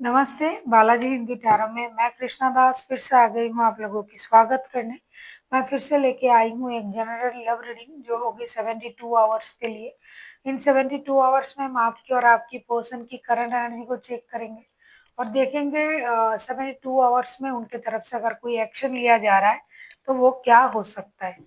नमस्ते, बालाजी हिंदी टैरो में मैं कृष्णा दास फिर से आ गई हूँ आप लोगों की स्वागत करने। मैं फिर से लेके आई हूँ एक जनरल लव रीडिंग जो होगी 72 आवर्स के लिए। इन 72 आवर्स में हम आपकी और आपकी पर्सन की करंट एनर्जी को चेक करेंगे और देखेंगे 72 आवर्स में उनके तरफ से अगर कोई एक्शन लिया जा रहा है तो वो क्या हो सकता है।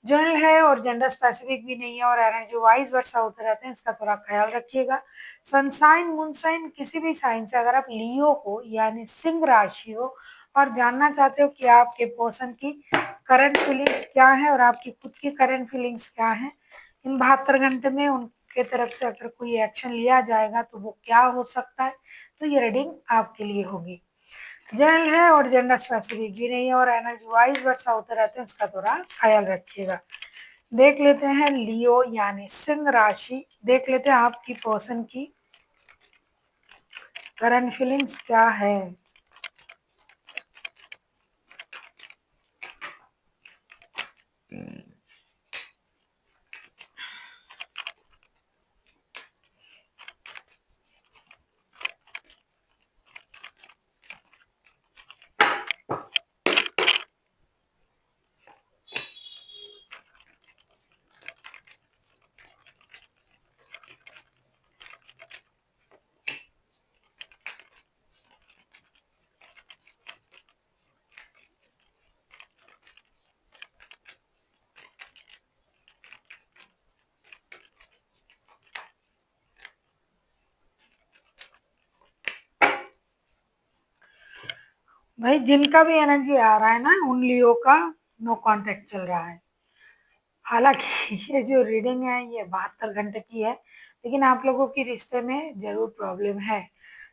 जनरल है और जेंडर स्पेसिफिक भी नहीं है और एनर्जी वाइज वर्सा होते रहते हैं, इसका थोड़ा ख्याल रखिएगा। सनसाइन मूनसाइन किसी भी साइन से अगर आप लियो हो यानी सिंह राशि हो और जानना चाहते हो कि आपके पर्सन की करंट फीलिंग्स क्या है और आपकी खुद की करंट फीलिंग्स क्या है, इन 72 घंटे में उनके तरफ से अगर कोई एक्शन लिया जाएगा तो वो क्या हो सकता है, तो ये रीडिंग आपके लिए होगी। जनरल है और जेंडर स्पेसिफिक भी नहीं है और एनर्जी वाइज वर्षा होते रहते हैं, इसका थोड़ा ख्याल रखिएगा। देख लेते हैं लियो यानी सिंह राशि, देख लेते हैं आपकी पर्सन की करंट फीलिंग्स क्या है। भाई जिनका भी एनर्जी आ रहा है ना उन लियो का नो कांटेक्ट चल रहा है। हालांकि ये जो रीडिंग है ये 72 घंटे की है, लेकिन आप लोगों की रिश्ते में जरूर प्रॉब्लम है।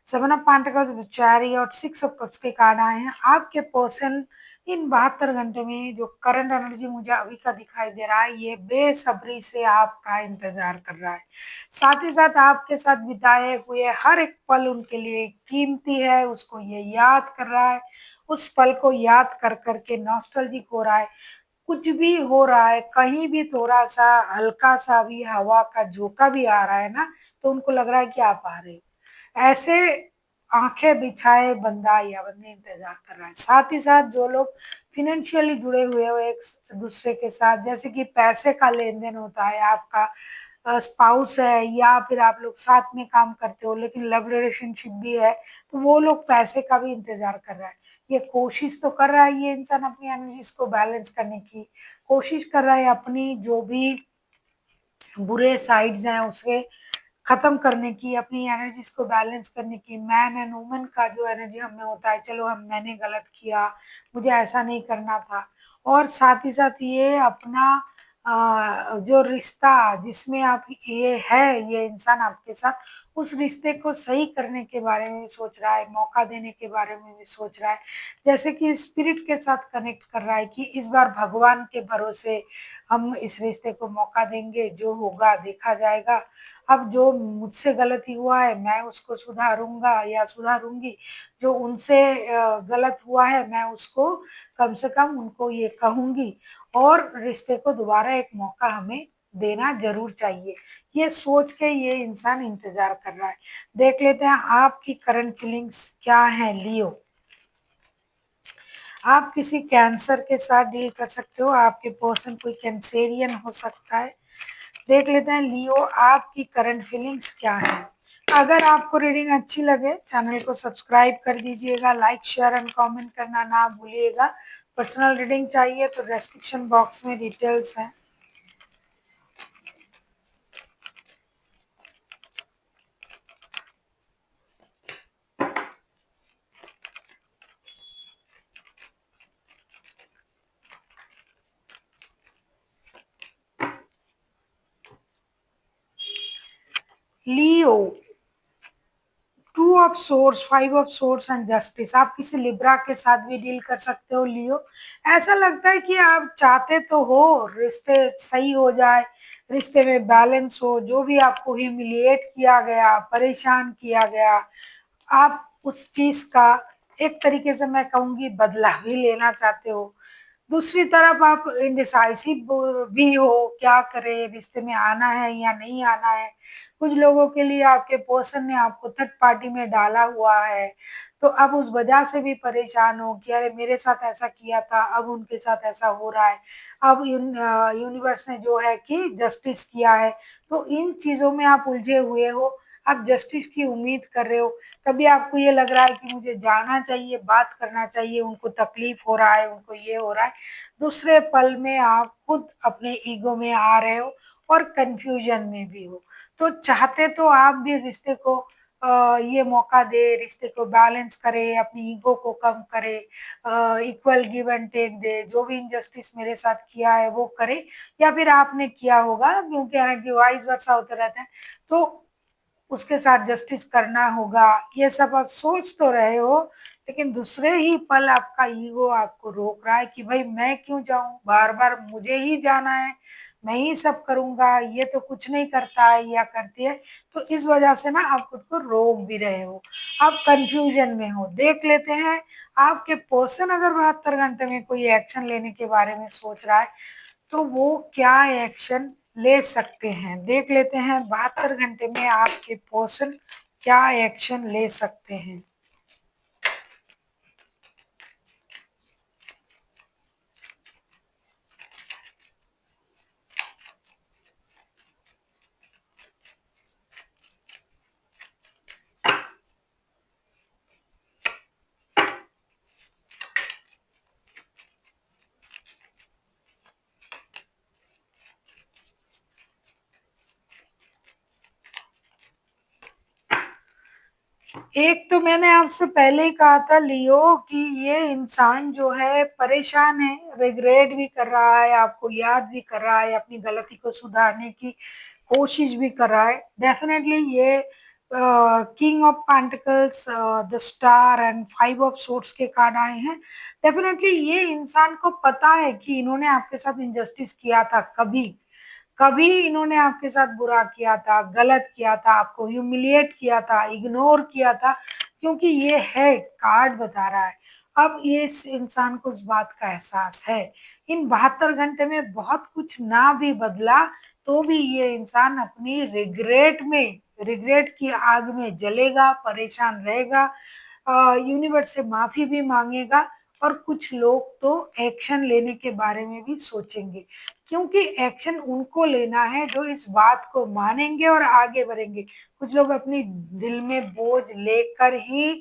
Seven of pentacles, chariot, six of cups के कार्ड आए हैं। आपके पर्सन इन 72 घंटे में जो करंट एनर्जी मुझे अभी का दिखाई दे रहा है ये बेसब्री से आपका इंतजार कर रहा है। साथ ही साथ आपके साथ बिताए हुए हर एक पल उनके लिए कीमती है, उसको ये याद कर रहा है। उस पल को याद कर करके नॉस्टैल्जिक हो रहा है। कुछ भी हो रहा है, कहीं भी थोड़ा-सा हल्का-सा भी हवा का झोंका भी आ रहा है ना, तो उनको लग रहा है कि आप आ रहे हो। ऐसे आँखें बिछाए बंदा या बंदी इंतज़ार कर रहा है। साथ ही साथ जो लोग फ़ाइनेंशियली जुड़े हुए हो एक-दूसरे के साथ, जैसे कि पैसे का लेन-देन होता है, आपका स्पाउस है या फिर आप लोग साथ में काम करते हो लेकिन लव रिलेशनशिप भी है, तो वो लोग पैसे का भी इंतज़ार कर रहा है। ये कोशिश तो कर रहा है ये इंसान अपनी एनर्जीज को बैलेंस करने की, कोशिश कर रहा है अपनी जो भी बुरे साइड्स हैं उसे खत्म करने की, अपनी एनर्जीज को बैलेंस करने की। मैन एंड वुमन का जो एनर्जी हमें होता है, चलो हम मैंने गलत किया, मुझे ऐसा नहीं करना था। और साथ ही साथ ये अपना जो रिश्ता जिसमें आप ये है ये इंसान आपके साथ, उस रिश्ते को सही करने के बारे में भी सोच रहा है, मौका देने के बारे में भी सोच रहा है। जैसे कि स्पिरिट के साथ कनेक्ट कर रहा है कि इस बार भगवान के भरोसे हम इस रिश्ते को मौका देंगे, जो होगा देखा जाएगा। अब जो मुझसे गलती हुआ है मैं उसको सुधारूँगा या सुधारूँगी, जो उनसे गलत हुआ है मैं उसको कम से कम उनको ये कहूँगी और रिश्ते को दोबारा एक मौका हमें देना ज़रूर चाहिए। ये सोच के ये इंसान इंतज़ार कर रहा है। देख लेते हैं आपकी करंट फीलिंग्स क्या हैं लियो। आप किसी कैंसर के साथ डील कर सकते हो, आपके पर्सन कोई कैंसेरियन हो सकता है। देख लेते हैं लियो आपकी करंट फीलिंग्स क्या है। अगर आपको रीडिंग अच्छी लगे चैनल को सब्सक्राइब कर दीजिएगा, लाइक शेयर एंड कमेंट करना ना भूलिएगा। पर्सनल रीडिंग चाहिए तो डिस्क्रिप्शन बॉक्स में डिटेल्स हैं। Leo, two of swords, five of swords and justice. आप किसी लिब्रा के साथ भी डील कर सकते हो लियो। ऐसा लगता है कि आप चाहते तो हो रिश्ते सही हो जाए, रिश्ते में बैलेंस हो, जो भी आपको ह्यूमिलिएट किया गया, परेशान किया गया, आप उस चीज का एक तरीके से मैं कहूंगी बदला भी लेना चाहते हो। दूसरी तरफ आप इंडिसाइसिव भी हो, क्या करें, रिश्ते में आना है या नहीं आना है। कुछ लोगों के लिए आपके पर्सन ने आपको थर्ड पार्टी में डाला हुआ है, तो अब उस वजह से भी परेशान हो कि अरे मेरे साथ ऐसा किया था, अब उनके साथ ऐसा हो रहा है। अब यूनिवर्स ने जो है कि जस्टिस किया है, तो इन चीज़ों में आप उलझे हुए हो, आप जस्टिस की उम्मीद कर रहे हो। कभी आपको ये लग रहा है कि मुझे जाना चाहिए, बात करना चाहिए, उनको तकलीफ हो रहा है, उनको ये हो रहा है। दूसरे पल में आप खुद अपने ईगो में आ रहे हो और कंफ्यूजन में भी हो। तो चाहते तो आप भी रिश्ते को ये मौका दे, रिश्ते को बैलेंस करे, अपनी ईगो को कम करे, इक्वल गिव एंड टेक दे, जो भी इनजस्टिस मेरे साथ किया है वो करे, या फिर आपने किया होगा, क्योंकि एनर्जी वाइज वर्षा होते रहता है, तो उसके साथ जस्टिस करना होगा। ये सब आप सोच तो रहे हो, लेकिन दूसरे ही पल आपका ईगो आपको रोक रहा है कि भाई मैं क्यों जाऊं, बार बार मुझे ही जाना है, मैं ही सब करूंगा, ये तो कुछ नहीं करता है या करती है। तो इस वजह से ना आप खुद को रोक भी रहे हो, आप कंफ्यूजन में हो। देख लेते हैं आपके पर्सन अगर 72 घंटे में कोई एक्शन लेने के बारे में सोच रहा है, तो वो क्या एक्शन ले सकते हैं। देख लेते हैं 72 घंटे में आपके पर्सन क्या एक्शन ले सकते हैं। एक तो मैंने आपसे पहले ही कहा था लियो कि ये इंसान जो है परेशान है, रिग्रेट भी कर रहा है, आपको याद भी कर रहा है, अपनी गलती को सुधारने की कोशिश भी कर रहा है। डेफिनेटली ये king of pentacles, the star and 5 of swords के कार्ड आए हैं। डेफिनेटली ये इंसान को पता है कि इन्होंने आपके साथ इनजस्टिस किया था, कभी कभी इन्होंने आपके साथ बुरा किया था, गलत किया था, आपको ह्यूमिलिएट किया था, इग्नोर किया था, क्योंकि ये है, कार्ड बता रहा है। अब ये इस इंसान को उस बात का एहसास है। इन 72 घंटे में बहुत कुछ ना भी बदला, तो भी ये इंसान अपनी रिग्रेट में, रिग्रेट की आग में जलेगा, परेशान रहेगा, यूनिवर्स से माफी भी मांगेगा, और कुछ लोग तो एक्शन लेने के बारे में भी सोचेंगे, क्योंकि एक्शन उनको लेना है जो इस बात को मानेंगे और आगे बढ़ेंगे। कुछ लोग अपनी दिल में बोझ लेकर ही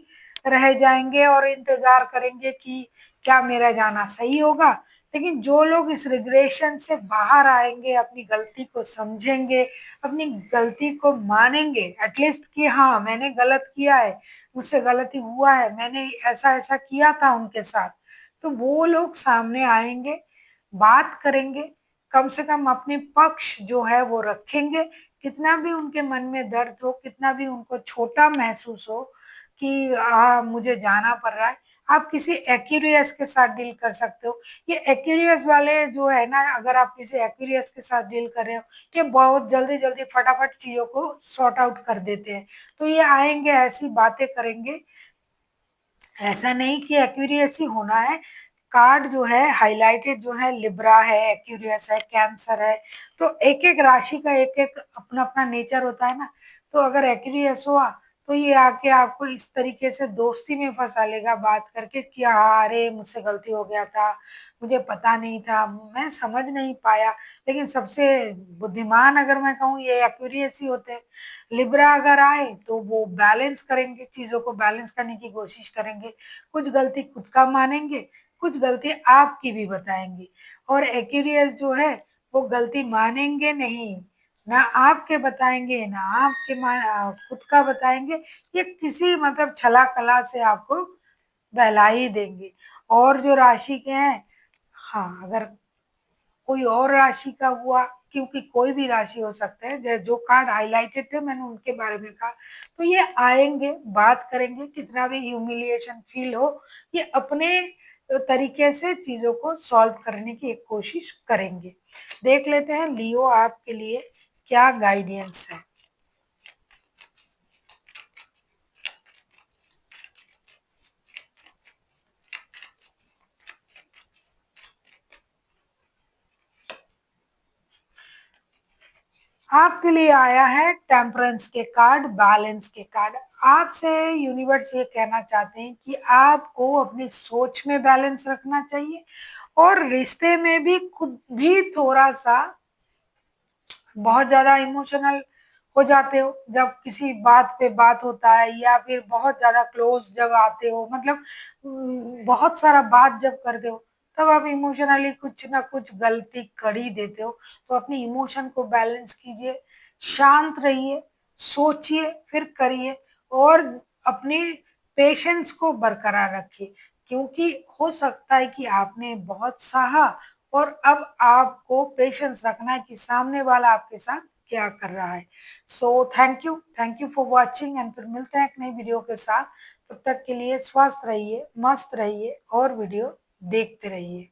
रह जाएंगे और इंतजार करेंगे कि क्या मेरा जाना सही होगा। लेकिन जो लोग इस रिग्रेशन से बाहर आएंगे, अपनी गलती को समझेंगे, अपनी गलती को मानेंगे, एटलीस्ट कि हाँ मैंने गलत किया है, मुझसे गलती हुआ है, मैंने ऐसा ऐसा किया था उनके साथ, तो वो लोग सामने आएंगे, बात करेंगे, कम से कम अपने पक्ष जो है वो रखेंगे। कितना भी उनके मन में दर्द हो, कितना भी उनको छोटा महसूस हो कि मुझे जाना पड़ रहा है, आप किसी एक्यूरियस के साथ डील कर सकते हो। ये एक्यूरियस वाले जो है ना, अगर आप किसी एक्यूरियस के साथ डील कर रहे हो, ये बहुत जल्दी जल्दी फटाफट चीजों को सॉर्ट आउट कर देते हैं। तो ये आएंगे, ऐसी बातें करेंगे, ऐसा नहीं कि एक्यूरियस ही होना है। कार्ड जो है हाइलाइटेड जो है, लिब्रा है, एक्यूरियस है, कैंसर है, तो एक एक राशि का एक एक अपना अपना नेचर होता है ना। तो अगर एक्यूरियस हुआ, तो ये आके आपको इस तरीके से दोस्ती में फंसा लेगा बात करके कि हाँ अरे मुझसे गलती हो गया था, मुझे पता नहीं था, मैं समझ नहीं पाया। लेकिन सबसे बुद्धिमान अगर मैं कहूँ, ये एक्यूरियस ही होते हैं। लिब्रा अगर आए तो वो बैलेंस करेंगे, चीजों को बैलेंस करने की कोशिश करेंगे, कुछ गलती खुद का मानेंगे, कुछ गलती आपकी भी बताएंगे। और एक्यूरियस जो है वो गलती मानेंगे नहीं, ना आपके बताएंगे, ना आपके खुद का बताएंगे, ये किसी मतलब छला कला से आपको बहला ही देंगे। और जो राशि के हैं, हाँ अगर कोई और राशि का हुआ, क्योंकि कोई भी राशि हो सकता है, जो कार्ड हाइलाइटेड थे मैंने उनके बारे में कहा, तो ये आएंगे, बात करेंगे, कितना भी ह्यूमिलिएशन फील हो, ये अपने तरीके से चीजों को सॉल्व करने की एक कोशिश करेंगे। देख लेते हैं लियो आपके लिए क्या गाइडेंस है। आपके लिए आया है टेम्परेंस के कार्ड, बैलेंस के कार्ड। आपसे यूनिवर्स ये कहना चाहते हैं कि आपको अपनी सोच में बैलेंस रखना चाहिए और रिश्ते में भी खुद भी थोड़ा सा बहुत ज्यादा इमोशनल हो जाते हो जब किसी बात पे बात होता है, या फिर बहुत ज्यादा क्लोज जब आते हो, मतलब बहुत सारा बात जब करते हो, तब आप इमोशनली कुछ ना कुछ गलती कर ही देते हो। तो अपनी इमोशन को बैलेंस कीजिए, शांत रहिए, सोचिए फिर करिए, और अपने पेशेंस को बरकरार रखिए, क्योंकि हो सकता है कि आपने बहुत सहा और अब आपको पेशेंस रखना है कि सामने वाला आपके साथ क्या कर रहा है। So thank you for watching, and फिर मिलते हैं एक नई वीडियो के साथ। तब तक के लिए स्वस्थ रहिए, मस्त रहिए और वीडियो देखते रहिए।